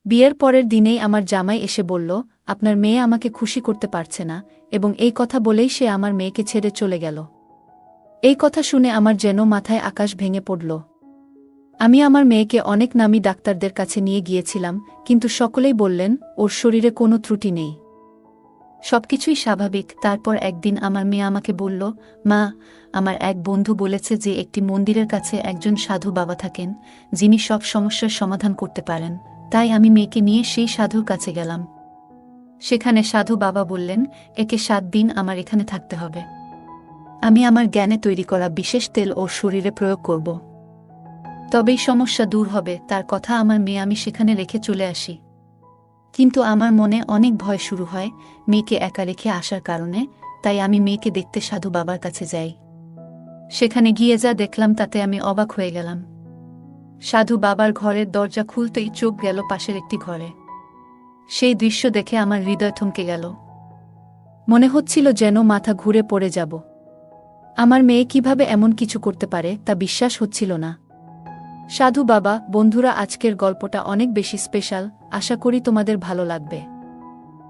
বিয়ের পরের দিনেই আমার জামাই এসে বলল, আপনার মেয়ে আমাকে খুশি করতে পারছে না, এবং এই কথা বলেই সে আমার মেয়েকে ছেড়ে চলে গেল। এই কথা শুনে আমার যেন মাথায় আকাশ ভেঙে পড়ল। আমি আমার মেয়েকে অনেক নামী ডাক্তারদের কাছে নিয়ে গিয়েছিলাম, কিন্তু সকলেই বললেন ওর শরীরে কোনো ত্রুটি নেই, সবকিছুই স্বাভাবিক। তারপর একদিন আমার মেয়ে আমাকে বলল, মা, আমার এক বন্ধু বলেছে যে একটি মন্দিরের কাছে একজন সাধু বাবা থাকেন, যিনি সব সমস্যার সমাধান করতে পারেন। তাই আমি মেয়েকে নিয়ে সেই সাধুর কাছে গেলাম। সেখানে সাধু বাবা বললেন, একে 7 দিন আমার এখানে থাকতে হবে। আমি আমার জ্ঞানে তৈরি করা বিশেষ তেল ওর শরীরে প্রয়োগ করব, তবেই সমস্যা দূর হবে। তার কথা আমার মেয়ে আমি সেখানে রেখে চলে আসি। কিন্তু আমার মনে অনেক ভয় শুরু হয় মেয়েকে একা রেখে আসার কারণে। তাই আমি মেয়েকে দেখতে সাধু বাবার কাছে যাই। সেখানে গিয়ে যা দেখলাম তাতে আমি অবাক হয়ে গেলাম। সাধু বাবার ঘরের দরজা খুলতেই চোখ গেল পাশের একটি ঘরে। সেই দৃশ্য দেখে আমার হৃদয় থমকে গেল। মনে হচ্ছিল যেন মাথা ঘুরে পড়ে যাব। আমার মেয়ে কিভাবে এমন কিছু করতে পারে তা বিশ্বাস হচ্ছিল না। সাধু বাবা, বন্ধুরা, আজকের গল্পটা অনেক বেশি স্পেশাল, আশা করি তোমাদের ভালো লাগবে।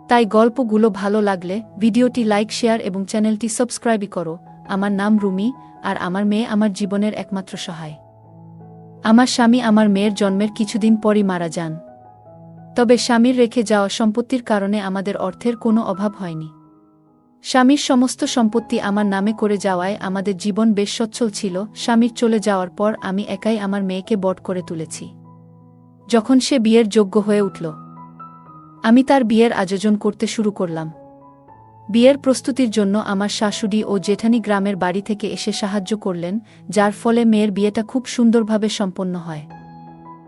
তাই গল্পগুলো ভালো লাগলে ভিডিওটি লাইক, শেয়ার এবং চ্যানেলটি সাবস্ক্রাইব করো। আমার নাম রুমি, আর আমার মেয়ে আমার জীবনের একমাত্র সহায়। আমার স্বামী আমার মেয়ের জন্মের কিছুদিন পরই মারা যান। তবে স্বামীর রেখে যাওয়া সম্পত্তির কারণে আমাদের অর্থের কোনো অভাব হয়নি। স্বামীর সমস্ত সম্পত্তি আমার নামে করে যাওয়ায় আমাদের জীবন বেশ সচ্ছল ছিল। স্বামীর চলে যাওয়ার পর আমি একাই আমার মেয়েকে বড় করে তুলেছি। যখন সে বিয়ের যোগ্য হয়ে উঠল, আমি তার বিয়ের আয়োজন করতে শুরু করলাম। বিয়ের প্রস্তুতির জন্য আমার শাশুড়ি ও জেঠানি গ্রামের বাড়ি থেকে এসে সাহায্য করলেন, যার ফলে মেয়ের বিয়েটা খুব সুন্দরভাবে সম্পন্ন হয়।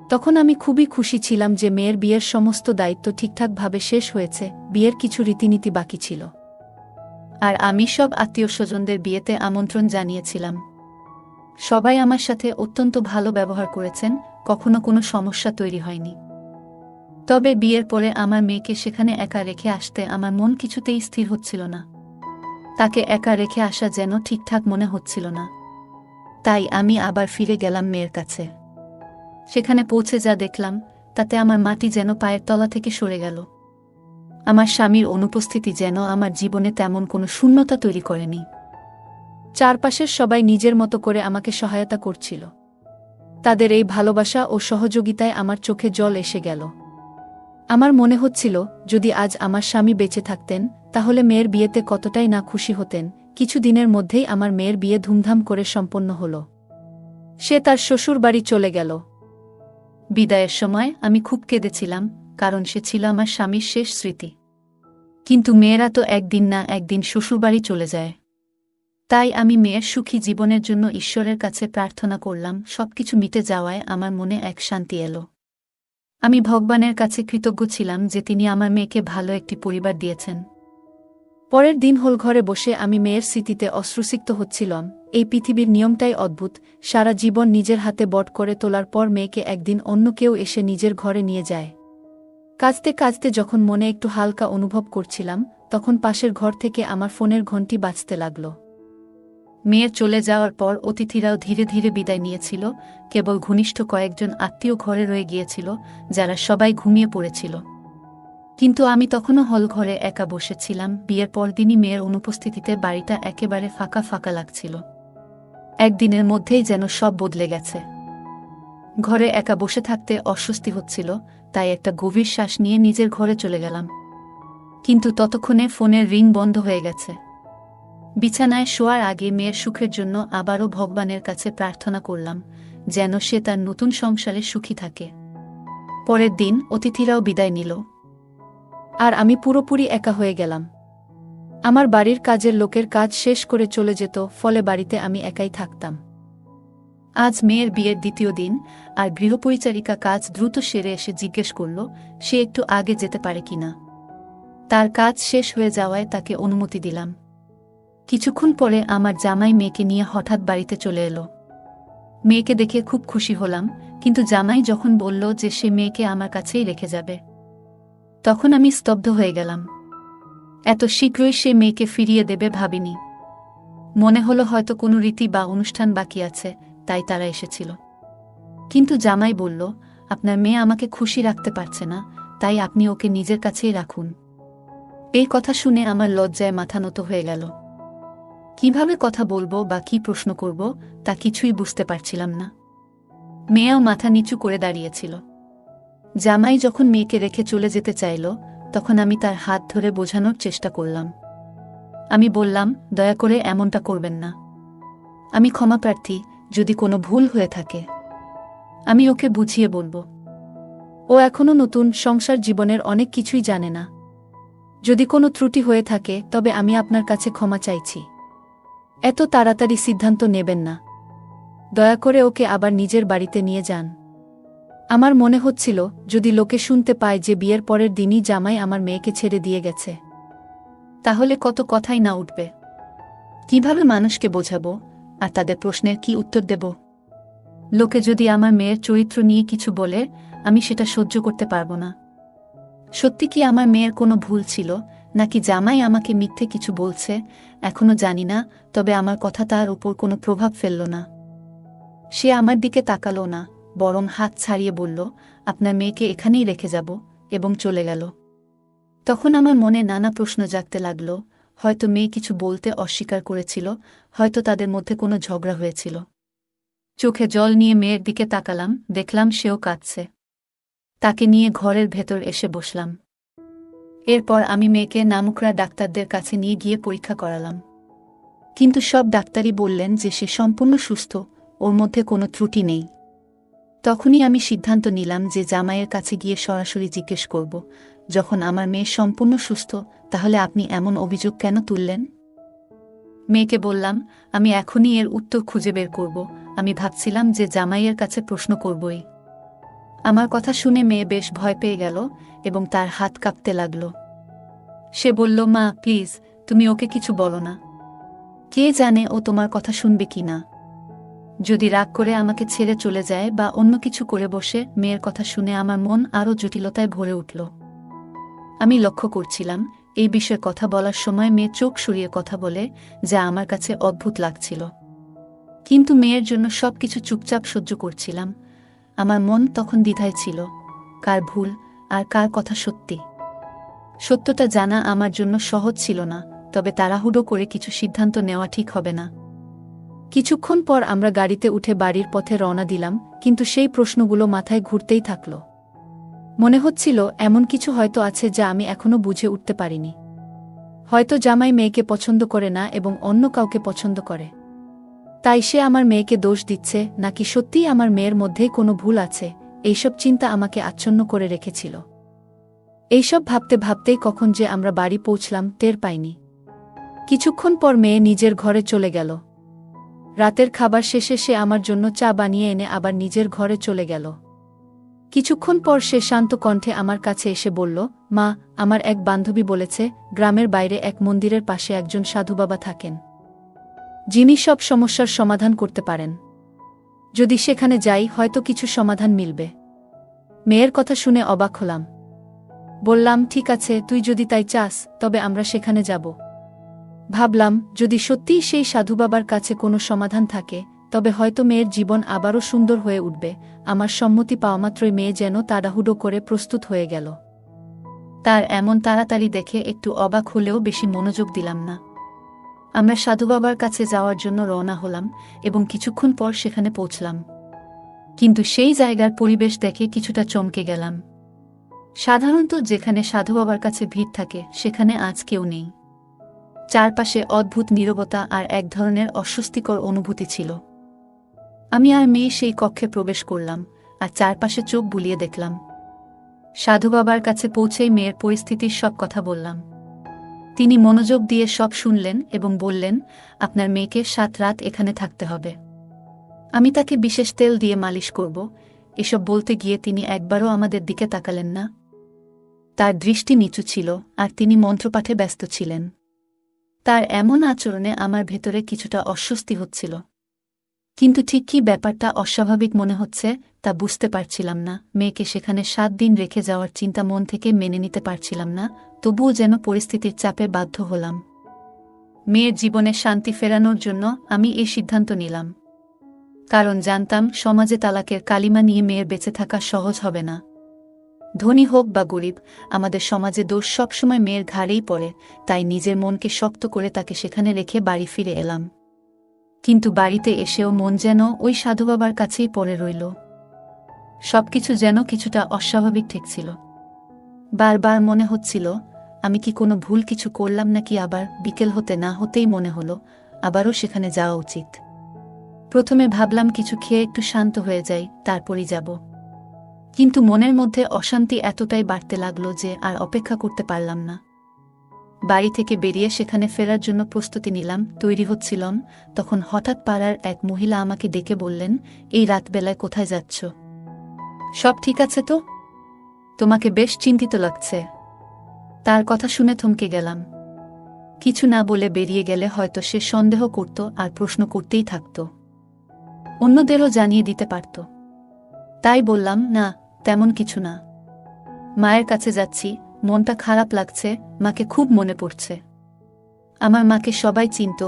তখন আমি খুবই খুশি ছিলাম যে মেয়ের বিয়ের সমস্ত দায়িত্ব ঠিকঠাকভাবে শেষ হয়েছে। বিয়ের কিছু রীতিনীতি বাকি ছিল, আর আমি সব আত্মীয়-স্বজনদের বিয়েতে আমন্ত্রণ জানিয়েছিলাম। সবাই আমার সাথে অত্যন্ত ভালো ব্যবহার করেছেন, কখনো কোনো সমস্যা তৈরি হয়নি। তবে বিয়ের পরে আমার মেয়েকে সেখানে একা রেখে আসতে আমার মন কিছুতেই স্থির হচ্ছিল না। তাকে একা রেখে আসা যেন ঠিকঠাক মনে হচ্ছিল না। তাই আমি আবার ফিরে গেলাম মেয়ের কাছে। সেখানে পৌঁছে যা দেখলাম তাতে আমার মাটি যেন পায়ের তলা থেকে সরে গেল। আমার স্বামীর অনুপস্থিতি যেন আমার জীবনে তেমন কোনো শূন্যতা তৈরি করেনি। চারপাশের সবাই নিজের মতো করে আমাকে সহায়তা করছিল। তাদের এই ভালোবাসা ও সহযোগিতায় আমার চোখে জল এসে গেল। আমার মনে হচ্ছিল, যদি আজ আমার স্বামী বেঁচে থাকতেন তাহলে মেয়ের বিয়েতে কতটাই না খুশি হতেন। কিছু দিনের মধ্যেই আমার মেয়ের বিয়ে ধুমধাম করে সম্পন্ন হল। সে তার শ্বশুর বাড়ি চলে গেল। বিদায়ের সময় আমি খুব কেঁদেছিলাম, কারণ সে ছিল আমার স্বামীর শেষ স্মৃতি। কিন্তু মেয়েরা তো একদিন না একদিন শ্বশুরবাড়ি চলে যায়। তাই আমি মেয়ের সুখী জীবনের জন্য ঈশ্বরের কাছে প্রার্থনা করলাম। সবকিছু মিটে যাওয়ায় আমার মনে এক শান্তি এলো। আমি ভগবানের কাছে কৃতজ্ঞ ছিলাম যে তিনি আমার মেয়েকে ভালো একটি পরিবার দিয়েছেন। পরের দিন হল ঘরে বসে আমি মেয়ের স্মৃতিতে অশ্রুসিক্ত হচ্ছিলাম। এই পৃথিবীর নিয়মটাই অদ্ভুত। সারা জীবন নিজের হাতে বট করে তোলার পর মেয়েকে একদিন অন্য কেউ এসে নিজের ঘরে নিয়ে যায়। কাঁদতে কাঁদতে যখন মনে একটু হালকা অনুভব করছিলাম, তখন পাশের ঘর থেকে আমার ফোনের ঘণ্টি বাজতে লাগল। মেয়ের চলে যাওয়ার পর অতিথিরাও ধীরে ধীরে বিদায় নিয়েছিল। কেবল ঘনিষ্ঠ কয়েকজন আত্মীয় ঘরে রয়ে গিয়েছিল, যারা সবাই ঘুমিয়ে পড়েছিল। কিন্তু আমি তখনও হল ঘরে একা বসেছিলাম। বিয়ের পরদিনই মেয়ের অনুপস্থিতিতে বাড়িটা একেবারে ফাঁকা ফাঁকা লাগছিল। একদিনের মধ্যেই যেন সব বদলে গেছে। ঘরে একা বসে থাকতে অস্বস্তি হচ্ছিল, তাই একটা গভীর শ্বাস নিয়ে নিজের ঘরে চলে গেলাম। কিন্তু ততক্ষণে ফোনের রিং বন্ধ হয়ে গেছে। বিছানায় শোয়ার আগে মেয়ের সুখের জন্য আবারও ভগবানের কাছে প্রার্থনা করলাম, যেন সে তার নতুন সংসারে সুখী থাকে। পরের দিন অতিথিরাও বিদায় নিল, আর আমি পুরোপুরি একা হয়ে গেলাম। আমার বাড়ির কাজের লোকের কাজ শেষ করে চলে যেত, ফলে বাড়িতে আমি একাই থাকতাম। আজ মেয়ের বিয়ের দ্বিতীয় দিন, আর গৃহপরিচারিকা কাজ দ্রুত সেরে এসে জিজ্ঞেস করল সে একটু আগে যেতে পারে কিনা। তার কাজ শেষ হয়ে যাওয়ায় তাকে অনুমতি দিলাম। কিছুক্ষণ পরে আমার জামাই মেয়েকে নিয়ে হঠাৎ বাড়িতে চলে এলো। মেয়েকে দেখে খুব খুশি হলাম, কিন্তু জামাই যখন বলল যে সে মেয়েকে আমার কাছেই রেখে যাবে, তখন আমি স্তব্ধ হয়ে গেলাম। এত শীঘ্রই সে মেয়েকে ফিরিয়ে দেবে ভাবিনি। মনে হলো হয়তো কোনো রীতি বা অনুষ্ঠান বাকি আছে, তাই তারা এসেছিল। কিন্তু জামাই বলল, আপনার মেয়ে আমাকে খুশি রাখতে পারছে না, তাই আপনি ওকে নিজের কাছেই রাখুন। এই কথা শুনে আমার লজ্জায় মাথা নত হয়ে গেল। কিভাবে কথা বলবো বা কি প্রশ্ন করব তা কিছুই বুঝতে পারছিলাম না। মেয়েও মাথা নিচু করে দাঁড়িয়েছিল। জামাই যখন মেয়েকে রেখে চলে যেতে চাইল, তখন আমি তার হাত ধরে বোঝানোর চেষ্টা করলাম। আমি বললাম, দয়া করে এমনটা করবেন না। আমি ক্ষমাপ্রার্থী যদি কোনো ভুল হয়ে থাকে। আমি ওকে বুঝিয়ে বলবো। ও এখনো নতুন, সংসার জীবনের অনেক কিছুই জানে না। যদি কোনো ত্রুটি হয়ে থাকে তবে আমি আপনার কাছে ক্ষমা চাইছি। এত তাড়াতাড়ি সিদ্ধান্ত নেবেন না। দয়া করে ওকে আবার নিজের বাড়িতে নিয়ে যান। আমার মনে হচ্ছিল যদি লোকে শুনতে পায় যে বিয়ের পরের দিনই জামাই আমার মেয়েকে ছেড়ে দিয়ে গেছে, তাহলে কত কথাই না উঠবে। কিভাবে মানুষকে বোঝাবো আর তাদের প্রশ্নের কি উত্তর দেব? লোকে যদি আমার মেয়ের চরিত্র নিয়ে কিছু বলে, আমি সেটা সহ্য করতে পারবো না। সত্যি কি আমার মেয়ের কোনো ভুল ছিল, নাকি জামাই আমাকে মিথ্যে কিছু বলছে, এখনো জানি না। তবে আমার কথা তার উপর কোনো প্রভাব ফেলল না। সে আমার দিকে তাকালো না, বরং হাত ছাড়িয়ে বলল, আপনার মেয়েকে এখানেই রেখে যাব, এবং চলে গেল। তখন আমার মনে নানা প্রশ্ন জাগতে লাগল। হয়তো মেয়ে কিছু বলতে অস্বীকার করেছিল, হয়তো তাদের মধ্যে কোনো ঝগড়া হয়েছিল। চোখে জল নিয়ে মেয়ের দিকে তাকালাম, দেখলাম সেও কাঁদছে। তাকে নিয়ে ঘরের ভেতর এসে বসলাম। এরপর আমি মেয়েকে নামকরা ডাক্তারদের কাছে নিয়ে গিয়ে পরীক্ষা করালাম। কিন্তু সব ডাক্তারই বললেন যে সে সম্পূর্ণ সুস্থ, ওর মধ্যে কোনো ত্রুটি নেই। তখনই আমি সিদ্ধান্ত নিলাম যে জামাইয়ের কাছে গিয়ে সরাসরি জিজ্ঞেস করব, যখন আমার মেয়ে সম্পূর্ণ সুস্থ, তাহলে আপনি এমন অভিযোগ কেন তুললেন? মেয়েকে বললাম, আমি এখনই এর উত্তর খুঁজে বের করব। আমি ভাবছিলাম যে জামাইয়ের কাছে প্রশ্ন করবই। আমার কথা শুনে মেয়ে বেশ ভয় পেয়ে গেল এবং তার হাত কাঁপতে লাগল। সে বলল, মা প্লিজ, তুমি ওকে কিছু বলো না। কে জানে ও তোমার কথা শুনবে কি না। যদি রাগ করে আমাকে ছেড়ে চলে যায় বা অন্য কিছু করে বসে। মেয়ের কথা শুনে আমার মন আরও জটিলতায় ভরে উঠল। আমি লক্ষ্য করছিলাম এই বিষয়ে কথা বলার সময় মেয়ে চোখ সরিয়ে কথা বলে, যা আমার কাছে অদ্ভুত লাগছিল। কিন্তু মেয়ের জন্য সবকিছু চুপচাপ সহ্য করছিলাম। আমার মন তখন দ্বিধায় ছিল, কার ভুল আর কার কথা সত্যি। সত্যটা জানা আমার জন্য সহজ ছিল না, তবে তাড়াহুড়ো করে কিছু সিদ্ধান্ত নেওয়া ঠিক হবে না। কিছুক্ষণ পর আমরা গাড়িতে উঠে বাড়ির পথে রওনা দিলাম, কিন্তু সেই প্রশ্নগুলো মাথায় ঘুরতেই থাকল। মনে হচ্ছিল এমন কিছু হয়তো আছে যা আমি এখনো বুঝে উঠতে পারিনি। হয়তো জামাই মেয়েকে পছন্দ করে না এবং অন্য কাউকে পছন্দ করে, তাই সে আমার মেয়েকে দোষ দিচ্ছে, নাকি সত্যিই আমার মেয়ের মধ্যেই কোনো ভুল আছে। এইসব চিন্তা আমাকে আচ্ছন্ন করে রেখেছিল। এইসব ভাবতে ভাবতেই কখন যে আমরা বাড়ি পৌঁছলাম টের পাইনি। কিছুক্ষণ পর মেয়ে নিজের ঘরে চলে গেল। রাতের খাবার শেষে সে আমার জন্য চা বানিয়ে এনে আবার নিজের ঘরে চলে গেল। কিছুক্ষণ পর সে শান্ত কণ্ঠে আমার কাছে এসে বলল, মা, আমার এক বান্ধবী বলেছে গ্রামের বাইরে এক মন্দিরের পাশে একজন সাধু বাবা থাকেন, যিনি সব সমস্যার সমাধান করতে পারেন। যদি সেখানে যাই হয়তো কিছু সমাধান মিলবে। মেয়ের কথা শুনে অবাক হলাম। বললাম, ঠিক আছে, তুই যদি তাই চাস তবে আমরা সেখানে যাব। ভাবলাম, যদি সত্যিই সেই সাধু বাবার কাছে কোনো সমাধান থাকে তবে হয়তো মেয়ের জীবন আবারও সুন্দর হয়ে উঠবে। আমার সম্মতি পাওয়ামাত্রই মেয়ে যেন তাড়াহুড়ো করে প্রস্তুত হয়ে গেল। তার এমন তাড়াতাড়ি দেখে একটু অবাক হলেও বেশি মনোযোগ দিলাম না। আমরা সাধু বাবার কাছে যাওয়ার জন্য রওনা হলাম এবং কিছুক্ষণ পর সেখানে পৌঁছলাম। কিন্তু সেই জায়গার পরিবেশ দেখে কিছুটা চমকে গেলাম। সাধারণত যেখানে সাধু বাবার কাছে ভিড় থাকে সেখানে আজ কেউ নেই। চারপাশে অদ্ভুত নীরবতা আর এক ধরনের অস্বস্তিকর অনুভূতি ছিল। আমি আর মেয়ে সেই কক্ষে প্রবেশ করলাম আর চারপাশে চোখ বুলিয়ে দেখলাম। সাধু বাবার কাছে পৌঁছেই মেয়ের পরিস্থিতির সব কথা বললাম। তিনি মনোযোগ দিয়ে সব শুনলেন এবং বললেন, আপনার মেয়েকে 7 রাত এখানে থাকতে হবে। আমি তাকে বিশেষ তেল দিয়ে মালিশ করব। এসব বলতে গিয়ে তিনি একবারও আমাদের দিকে তাকালেন না। তার দৃষ্টি নিচু ছিল আর তিনি মন্ত্রপাঠে ব্যস্ত ছিলেন। তার এমন আচরণে আমার ভেতরে কিছুটা অস্বস্তি হচ্ছিল। কিন্তু ঠিক কী ব্যাপারটা অস্বাভাবিক মনে হচ্ছে তা বুঝতে পারছিলাম না। মেয়েকে সেখানে 7 দিন রেখে যাওয়ার চিন্তা মন থেকে মেনে নিতে পারছিলাম না, তবুও যেন পরিস্থিতির চাপে বাধ্য হলাম। মেয়ের জীবনে শান্তি ফেরানোর জন্য আমি এই সিদ্ধান্ত নিলাম। কারণ জানতাম সমাজে তালাকের কালিমা নিয়ে মেয়ের বেঁচে থাকা সহজ হবে না। ধনী হোক বা গরিব, আমাদের সমাজে দোষ সবসময় মেয়ের ঘাড়েই পড়ে, তাই নিজের মনকে শক্ত করে তাকে সেখানে রেখে বাড়ি ফিরে এলাম। কিন্তু বাড়িতে এসেও মন যেন ওই সাধু বাবার কাছেই পড়ে রইল। সবকিছু যেন কিছুটা অস্বাভাবিক ঠেকছিল। বারবার মনে হচ্ছিল আমি কি কোনো ভুল কিছু করলাম নাকি। আবার বিকেল হতে না হতেই মনে হলো আবারও সেখানে যাওয়া উচিত। প্রথমে ভাবলাম কিছু খেয়ে একটু শান্ত হয়ে যাই, তারপরই যাব। কিন্তু মনের মধ্যে অশান্তি এতটাই বাড়তে লাগলো যে আর অপেক্ষা করতে পারলাম না। বাড়ি থেকে বেরিয়ে সেখানে ফেরার জন্য প্রস্তুতি নিলাম, তৈরি হচ্ছিলাম, তখন হঠাৎ পাড়ার এক মহিলা আমাকে ডেকে বললেন, এই রাতবেলায় কোথায় যাচ্ছ? সব ঠিক আছে তো? তোমাকে বেশ চিন্তিত লাগছে। তার কথা শুনে থমকে গেলাম। কিছু না বলে বেরিয়ে গেলে হয়তো সে সন্দেহ করত আর প্রশ্ন করতেই থাকত, অন্যদেরও জানিয়ে দিতে পারত। তাই বললাম, না, তেমন কিছু না। মায়ের কাছে যাচ্ছি, মনটা খারাপ লাগছে, মাকে খুব মনে পড়ছে। আমার মাকে সবাই চিনত,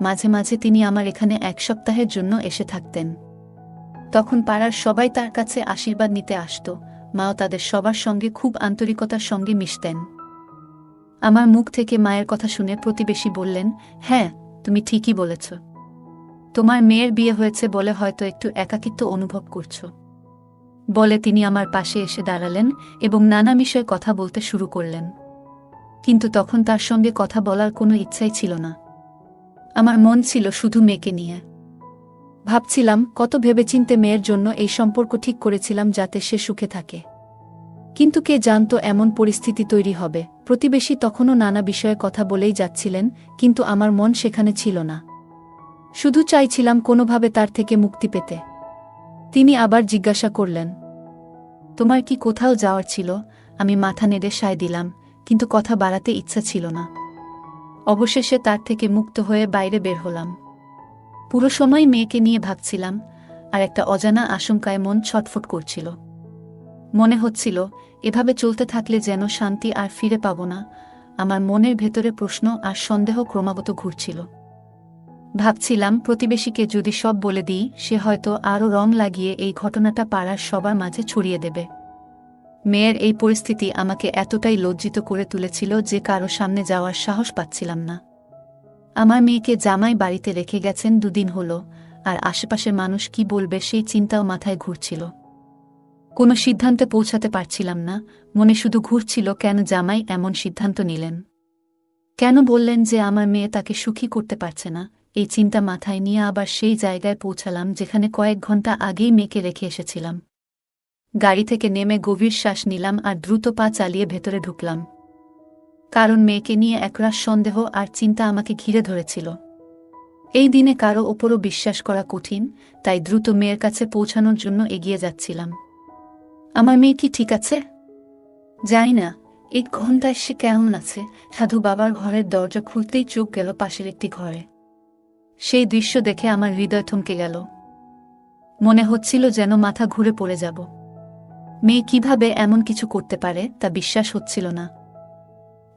মাঝে মাঝে তিনি আমার এখানে 1 সপ্তাহের জন্য এসে থাকতেন। তখন পাড়ার সবাই তার কাছে আশীর্বাদ নিতে আসত, মাও তাদের সবার সঙ্গে খুব আন্তরিকতার সঙ্গে মিশতেন। আমার মুখ থেকে মায়ের কথা শুনে প্রতিবেশী বললেন, হ্যাঁ, তুমি ঠিকই বলেছ। তোমার মেয়ের বিয়ে হয়েছে বলে হয়তো একটু একাকিত্ব অনুভব করছ। বলে তিনি আমার পাশে এসে দাঁড়ালেন এবং নানা বিষয়ে কথা বলতে শুরু করলেন। কিন্তু তখন তার সঙ্গে কথা বলার কোনো ইচ্ছাই ছিল না। আমার মন ছিল শুধু মেয়েকে নিয়ে। ভাবছিলাম কত ভেবেচিন্তে মেয়ের জন্য এই সম্পর্ক ঠিক করেছিলাম যাতে সে সুখে থাকে। কিন্তু কে জানতো এমন পরিস্থিতি তৈরি হবে। প্রতিবেশী তখনও নানা বিষয়ে কথা বলেই যাচ্ছিলেন, কিন্তু আমার মন সেখানে ছিল না। শুধু চাইছিলাম কোনোভাবে তার থেকে মুক্তি পেতে। তিনি আবার জিজ্ঞাসা করলেন, তোমার কি কোথাও যাওয়ার ছিল? আমি মাথা নেড়ে সায় দিলাম, কিন্তু কথা বাড়াতে ইচ্ছা ছিল না। অবশেষে তার থেকে মুক্ত হয়ে বাইরে বের হলাম। পুরো সময় মেয়েকে নিয়ে ভাবছিলাম, আর একটা অজানা আশঙ্কায় মন ছটফট করছিল। মনে হচ্ছিল এভাবে চলতে থাকলে যেন শান্তি আর ফিরে পাব না। আমার মনের ভেতরে প্রশ্ন আর সন্দেহ ক্রমাগত ঘুরছিল। ভাবছিলাম প্রতিবেশীকে যদি সব বলে দিই, সে হয়তো আরও রং লাগিয়ে এই ঘটনাটা পাড়ার সবার মাঝে ছড়িয়ে দেবে। মেয়ের এই পরিস্থিতি আমাকে এতটাই লজ্জিত করে তুলেছিল যে কারো সামনে যাওয়ার সাহস পাচ্ছিলাম না। আমার মেয়েকে জামাই বাড়িতে রেখে গেছেন 2 দিন হলো, আর আশেপাশের মানুষ কি বলবে সেই চিন্তাও মাথায় ঘুরছিল। কোনো সিদ্ধান্তে পৌঁছাতে পারছিলাম না, মনে শুধু ঘুরছিল কেন জামাই এমন সিদ্ধান্ত নিলেন। কেন বললেন যে আমার মেয়ে তাকে সুখী করতে পারছে না। এই চিন্তা মাথায় নিয়ে আবার সেই জায়গায় পৌঁছালাম যেখানে কয়েক ঘন্টা আগেই মেয়েকে রেখে এসেছিলাম। গাড়ি থেকে নেমে গভীর শ্বাস নিলাম আর দ্রুত পা চালিয়ে ভেতরে ঢুকলাম। কারণ মেয়েকে নিয়ে একরাশ সন্দেহ আর চিন্তা আমাকে ঘিরে ধরেছিল। এই দিনে কারো ওপরও বিশ্বাস করা কঠিন, তাই দ্রুত মেয়ের কাছে পৌঁছানোর জন্য এগিয়ে যাচ্ছিলাম। আমার মেয়ে কি ঠিক আছে? জানি না 1 ঘন্টায় সে কেমন আছে। সাধু বাবার ঘরের দরজা খুলতেই চোখ গেল পাশের একটি ঘরে। সেই দৃশ্য দেখে আমার হৃদয় থমকে গেল। মনে হচ্ছিল যেন মাথা ঘুরে পড়ে যাব। মেয়ে কিভাবে এমন কিছু করতে পারে তা বিশ্বাস হচ্ছিল না।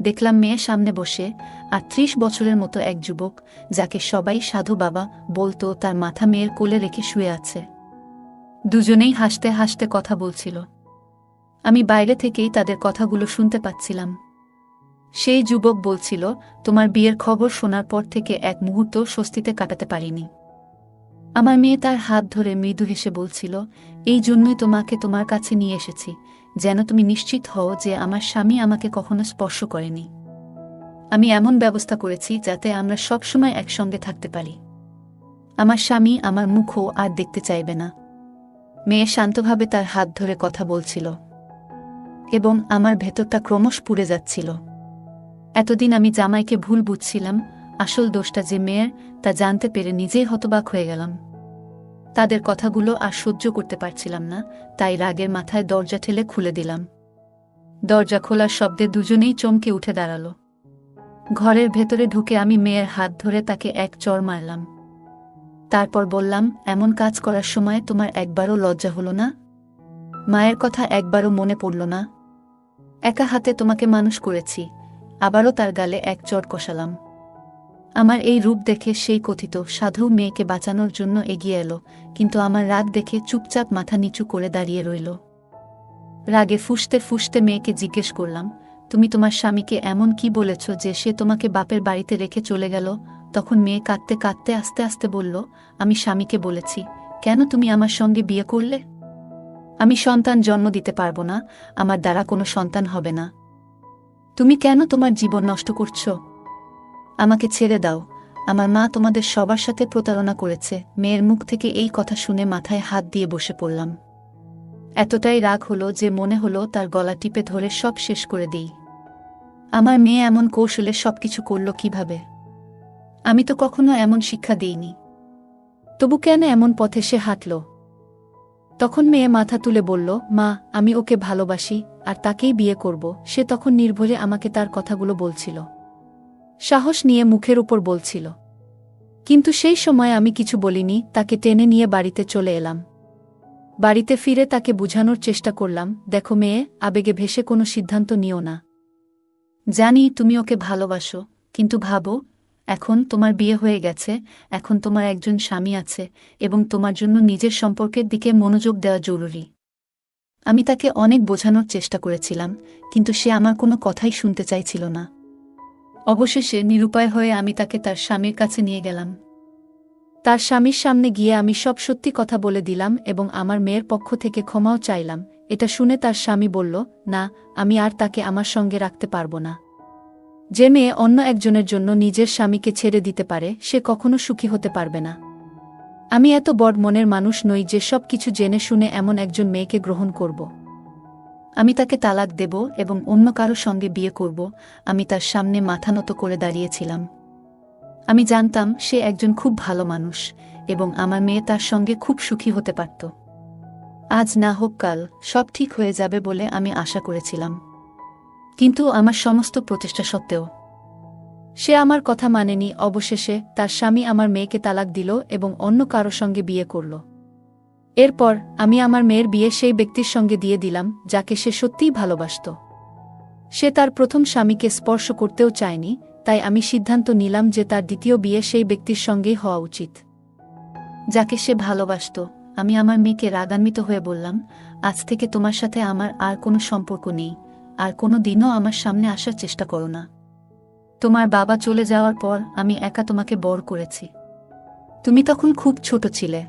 দেখলাম মেয়ে সামনে বসে, আর 30 বছরের মতো এক যুবক, যাকে সবাই সাধু বাবা বলতো, তার মাথা মেয়ের কোলে রেখে শুয়ে আছে। দুজনেই হাসতে হাসতে কথা বলছিল। আমি বাইরে থেকেই তাদের কথাগুলো শুনতে পাচ্ছিলাম। সেই যুবক বলছিল, তোমার বিয়ের খবর শোনার পর থেকে এক মুহূর্ত স্বস্তিতে কাটাতে পারিনি। আমার মেয়ে তার হাত ধরে মৃদু হেসে বলছিল, এই জন্যই তোমাকে তোমার কাছে নিয়ে এসেছি, যেন তুমি নিশ্চিত হও যে আমার স্বামী আমাকে কখনো স্পর্শ করেনি। আমি এমন ব্যবস্থা করেছি যাতে আমরা সবসময় একসঙ্গে থাকতে পারি। আমার স্বামী আমার মুখও আর দেখতে চাইবে না। মেয়ে শান্তভাবে তার হাত ধরে কথা বলছিল, এবং আমার ভেতরটা ক্রমশ পুড়ে যাচ্ছিল। এতদিন আমি জামাইকে ভুল বুঝছিলাম, আসল দোষটা যে মেয়ের তা জানতে পেরে নিজেই হতবাক হয়ে গেলাম। তাদের কথাগুলো আর সহ্য করতে পারছিলাম না, তাই রাগের মাথায় দরজা ঠেলে খুলে দিলাম। দরজা খোলার শব্দে দুজনেই চমকে উঠে দাঁড়াল। ঘরের ভেতরে ঢুকে আমি মেয়ের হাত ধরে তাকে এক চড় মারলাম। তারপর বললাম, এমন কাজ করার সময় তোমার একবারও লজ্জা হলো না? মায়ের কথা একবারও মনে পড়ল না? একা হাতে তোমাকে মানুষ করেছি। আবারও তার গালে এক চড় কষালাম। আমার এই রূপ দেখে সেই কথিত সাধু মেয়েকে বাঁচানোর জন্য এগিয়ে এলো, কিন্তু আমার রাগ দেখে চুপচাপ মাথা নিচু করে দাঁড়িয়ে রইল। রাগে ফুঁসতে ফুঁসতে মেয়েকে জিজ্ঞেস করলাম, তুমি তোমার স্বামীকে এমন কি বলেছ যে সে তোমাকে বাপের বাড়িতে রেখে চলে গেল? তখন মেয়ে কাঁদতে কাঁদতে আস্তে আস্তে বলল, আমি স্বামীকে বলেছি, কেন তুমি আমার সঙ্গে বিয়ে করলে? আমি সন্তান জন্ম দিতে পারবো না, আমার দ্বারা কোনো সন্তান হবে না। তুমি কেন তোমার জীবন নষ্ট করছো? আমাকে ছেড়ে দাও, আমার মা তোমাদের সবার সাথে প্রতারণা করেছে। মেয়ের মুখ থেকে এই কথা শুনে মাথায় হাত দিয়ে বসে পড়লাম। এতটাই রাগ হলো যে মনে হলো তার গলা টিপে ধরে সব শেষ করে দিই। আমার মেয়ে এমন কৌশলে সবকিছু করল কিভাবে? আমি তো কখনো এমন শিক্ষা দিইনি। তবু কেন এমন পথে সে হাঁটল? তখন মেয়ে মাথা তুলে বলল, মা, আমি ওকে ভালোবাসি আর তাকেই বিয়ে করব। সে তখন নির্ভয়ে আমাকে তার কথাগুলো বলছিল, সাহস নিয়ে মুখের উপর বলছিল। কিন্তু সেই সময় আমি কিছু বলিনি, তাকে টেনে নিয়ে বাড়িতে চলে এলাম। বাড়িতে ফিরে তাকে বুঝানোর চেষ্টা করলাম, দেখো মেয়ে, আবেগে ভেসে কোনো সিদ্ধান্ত নিও না। জানি তুমি ওকে ভালোবাসো, কিন্তু ভাবো, এখন তোমার বিয়ে হয়ে গেছে, এখন তোমার একজন স্বামী আছে এবং তোমার জন্য নিজের সম্পর্কের দিকে মনোযোগ দেওয়া জরুরি। আমি তাকে অনেক বোঝানোর চেষ্টা করেছিলাম, কিন্তু সে আমার কোনো কথাই শুনতে চাইছিল না। অবশেষে নিরুপায় হয়ে আমি তাকে তার স্বামীর কাছে নিয়ে গেলাম। তার স্বামীর সামনে গিয়ে আমি সব সত্যি কথা বলে দিলাম এবং আমার মেয়ের পক্ষ থেকে ক্ষমাও চাইলাম। এটা শুনে তার স্বামী বলল, না, আমি আর তাকে আমার সঙ্গে রাখতে পারব না। যে মেয়ে অন্য একজনের জন্য নিজের স্বামীকে ছেড়ে দিতে পারে সে কখনো সুখী হতে পারবে না। আমি এত বড় মনের মানুষ নই যে সব কিছু জেনে শুনে এমন একজন মেয়েকে গ্রহণ করব। আমি তাকে তালাক দেব এবং অন্য কারো সঙ্গে বিয়ে করব। আমি তার সামনে মাথা নত করে দাঁড়িয়েছিলাম। আমি জানতাম সে একজন খুব ভালো মানুষ এবং আমার মেয়ে তার সঙ্গে খুব সুখী হতে পারত। আজ না হোক কাল সব ঠিক হয়ে যাবে বলে আমি আশা করেছিলাম। কিন্তু আমার সমস্ত প্রচেষ্টা সত্ত্বেও সে আমার কথা মানেনি। অবশেষে তার স্বামী আমার মেয়েকে তালাক দিল এবং অন্য কারো সঙ্গে বিয়ে করল। এরপর আমি আমার মেয়ের বিয়ে সেই ব্যক্তির সঙ্গে দিয়ে দিলাম যাকে সে সত্যিই ভালোবাসত। সে তার প্রথম স্বামীকে স্পর্শ করতেও চায়নি, তাই আমি সিদ্ধান্ত নিলাম যে তার দ্বিতীয় বিয়ে সেই ব্যক্তির সঙ্গেই হওয়া উচিত যাকে সে ভালোবাসত। আমি আমার মেয়েকে রাগান্বিত হয়ে বললাম, আজ থেকে তোমার সাথে আমার আর কোনো সম্পর্ক নেই, আর কোনো দিনও আমার সামনে আসার চেষ্টা করো না। তোমার বাবা চলে যাওয়ার পর আমি একা তোমাকে বড় করেছি। তুমি তখন খুব ছোট ছিলে।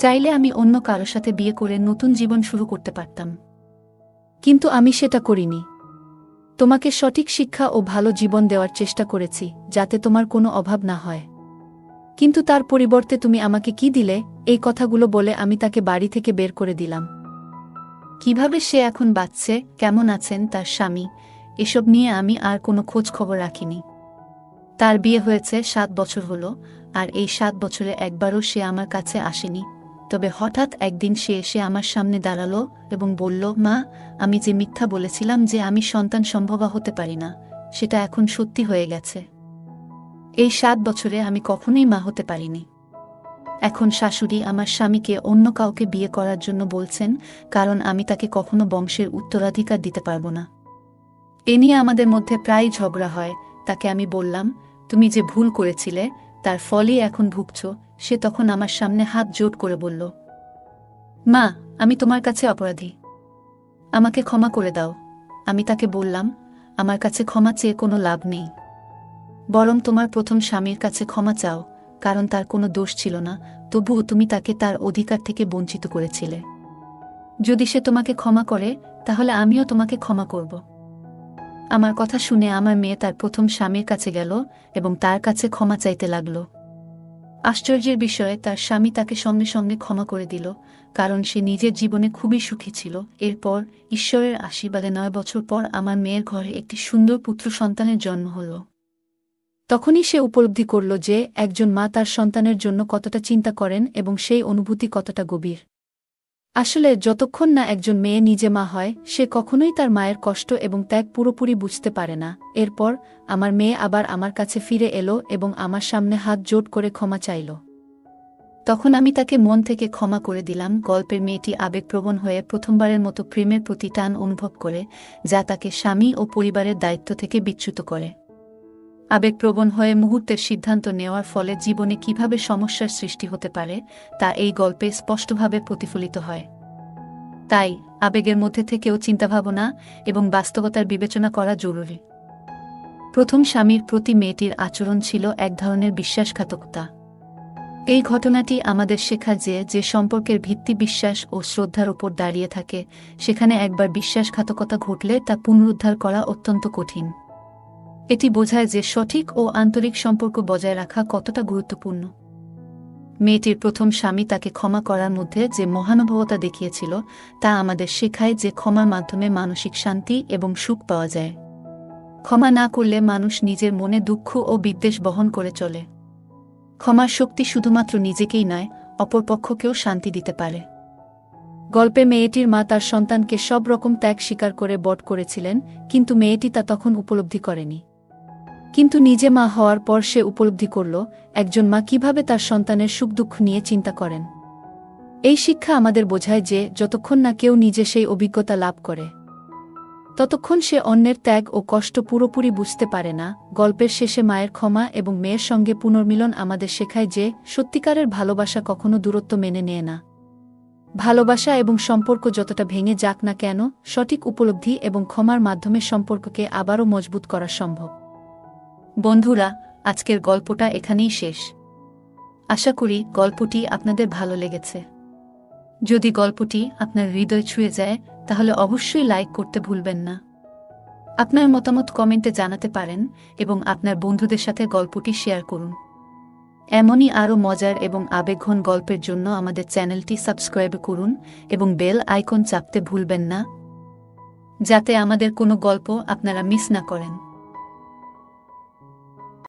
চাইলে আমি অন্য কারো সাথে বিয়ে করে নতুন জীবন শুরু করতে পারতাম, কিন্তু আমি সেটা করিনি। তোমাকে সঠিক শিক্ষা ও ভালো জীবন দেওয়ার চেষ্টা করেছি যাতে তোমার কোনো অভাব না হয়। কিন্তু তার পরিবর্তে তুমি আমাকে কি দিলে? এই কথাগুলো বলে আমি তাকে বাড়ি থেকে বের করে দিলাম। কিভাবে সে এখন বাঁচছে, কেমন আছেন তার স্বামী, এসব নিয়ে আমি আর কোনো খোঁজ খবর রাখিনি। তার বিয়ে হয়েছে 7 বছর হলো, আর এই 7 বছরে একবারও সে আমার কাছে আসেনি। তবে হঠাৎ একদিন সে এসে আমার সামনে দাঁড়ালো এবং বলল, মা, আমি যে মিথ্যা বলেছিলাম যে আমি সন্তান সম্ভবা হতে পারি না, সেটা এখন সত্যি হয়ে গেছে। এই 7 বছরে আমি কখনোই মা হতে পারিনি। এখন শাশুড়ি আমার স্বামীকে অন্য কাউকে বিয়ে করার জন্য বলছেন, কারণ আমি তাকে কখনো বংশের উত্তরাধিকার দিতে পারব না। এ নিয়ে আমাদের মধ্যে প্রায় ঝগড়া হয়। তাকে আমি বললাম, তুমি যে ভুল করেছিলে তার ফলই এখন ভুগছ। সে তখন আমার সামনে হাত জোট করে বলল, মা, আমি তোমার কাছে অপরাধী, আমাকে ক্ষমা করে দাও। আমি তাকে বললাম, আমার কাছে ক্ষমা চেয়ে কোনো লাভ নেই, বরং তোমার প্রথম স্বামীর কাছে ক্ষমা চাও, কারণ তার কোনো দোষ ছিল না, তবুও তুমি তাকে তার অধিকার থেকে বঞ্চিত করেছিলে। যদি সে তোমাকে ক্ষমা করে তাহলে আমিও তোমাকে ক্ষমা করব। আমার কথা শুনে আমার মেয়ে তার প্রথম স্বামীর কাছে গেল এবং তার কাছে ক্ষমা চাইতে লাগল। আশ্চর্যের বিষয়ে তার স্বামী তাকে সঙ্গে সঙ্গে ক্ষমা করে দিল, কারণ সে নিজের জীবনে খুবই সুখী ছিল। এরপর ঈশ্বরের আশীর্বাদে 9 বছর পর আমার মেয়ের ঘরে একটি সুন্দর পুত্র সন্তানের জন্ম হল। তখনই সে উপলব্ধি করল যে একজন মা তার সন্তানের জন্য কতটা চিন্তা করেন এবং সেই অনুভূতি কতটা গভীর। আসলে যতক্ষণ না একজন মেয়ে নিজে মা হয় সে কখনোই তার মায়ের কষ্ট এবং ত্যাগ পুরোপুরি বুঝতে পারে না। এরপর আমার মেয়ে আবার আমার কাছে ফিরে এলো এবং আমার সামনে হাত জোট করে ক্ষমা চাইল। তখন আমি তাকে মন থেকে ক্ষমা করে দিলাম। গল্পের মেয়েটি আবেগপ্রবণ হয়ে প্রথমবারের মতো প্রেমের প্রতি টান অনুভব করে, যা তাকে স্বামী ও পরিবারের দায়িত্ব থেকে বিচ্যুত করে। আবেগপ্রবণ হয়ে মুহূর্তের সিদ্ধান্ত নেওয়ার ফলে জীবনে কিভাবে সমস্যার সৃষ্টি হতে পারে তা এই গল্পে স্পষ্টভাবে প্রতিফলিত হয়। তাই আবেগের মধ্যে থেকেও চিন্তাভাবনা এবং বাস্তবতার বিবেচনা করা জরুরি। প্রথম স্বামীর প্রতি মেয়েটির আচরণ ছিল এক ধরনের বিশ্বাসঘাতকতা। এই ঘটনাটি আমাদের শেখায় যে সম্পর্কের ভিত্তি বিশ্বাস ও শ্রদ্ধার উপর দাঁড়িয়ে থাকে, সেখানে একবার বিশ্বাসঘাতকতা ঘটলে তা পুনরুদ্ধার করা অত্যন্ত কঠিন। এটি বোঝায় যে সঠিক ও আন্তরিক সম্পর্ক বজায় রাখা কতটা গুরুত্বপূর্ণ। মেয়েটির প্রথম স্বামী তাকে ক্ষমা করার মধ্যে যে মহানুভবতা দেখিয়েছিল, তা আমাদের শেখায় যে ক্ষমার মাধ্যমে মানসিক শান্তি এবং সুখ পাওয়া যায়। ক্ষমা না করলে মানুষ নিজের মনে দুঃখ ও বিদ্বেষ বহন করে চলে। ক্ষমার শক্তি শুধুমাত্র নিজেকেই নয়, অপরপক্ষকেও শান্তি দিতে পারে। গল্পে মেয়েটির মা তার সন্তানকে সব রকম ত্যাগ স্বীকার করে বট করেছিলেন, কিন্তু মেয়েটি তা তখন উপলব্ধি করেনি। কিন্তু নিজে মা হওয়ার পর সে উপলব্ধি করল একজন মা কিভাবে তার সন্তানের সুখ দুঃখ নিয়ে চিন্তা করেন। এই শিক্ষা আমাদের বোঝায় যে যতক্ষণ না কেউ নিজে সেই অভিজ্ঞতা লাভ করে, ততক্ষণ সে অন্যের ত্যাগ ও কষ্ট পুরোপুরি বুঝতে পারে না। গল্পের শেষে মায়ের ক্ষমা এবং মেয়ের সঙ্গে পুনর্মিলন আমাদের শেখায় যে সত্যিকারের ভালোবাসা কখনো দূরত্ব মেনে নেয় না। ভালোবাসা এবং সম্পর্ক যতটা ভেঙে যাক না কেন, সঠিক উপলব্ধি এবং ক্ষমার মাধ্যমে সম্পর্ককে আবারও মজবুত করা সম্ভব। বন্ধুরা, আজকের গল্পটা এখানেই শেষ। আশা করি গল্পটি আপনাদের ভালো লেগেছে। যদি গল্পটি আপনার হৃদয় ছুঁয়ে যায়, তাহলে অবশ্যই লাইক করতে ভুলবেন না। আপনার মতামত কমেন্টে জানাতে পারেন এবং আপনার বন্ধুদের সাথে গল্পটি শেয়ার করুন। এমনই আরও মজার এবং আবেগঘন গল্পের জন্য আমাদের চ্যানেলটি সাবস্ক্রাইব করুন এবং বেল আইকন চাপতে ভুলবেন না, যাতে আমাদের কোনো গল্প আপনারা মিস না করেন।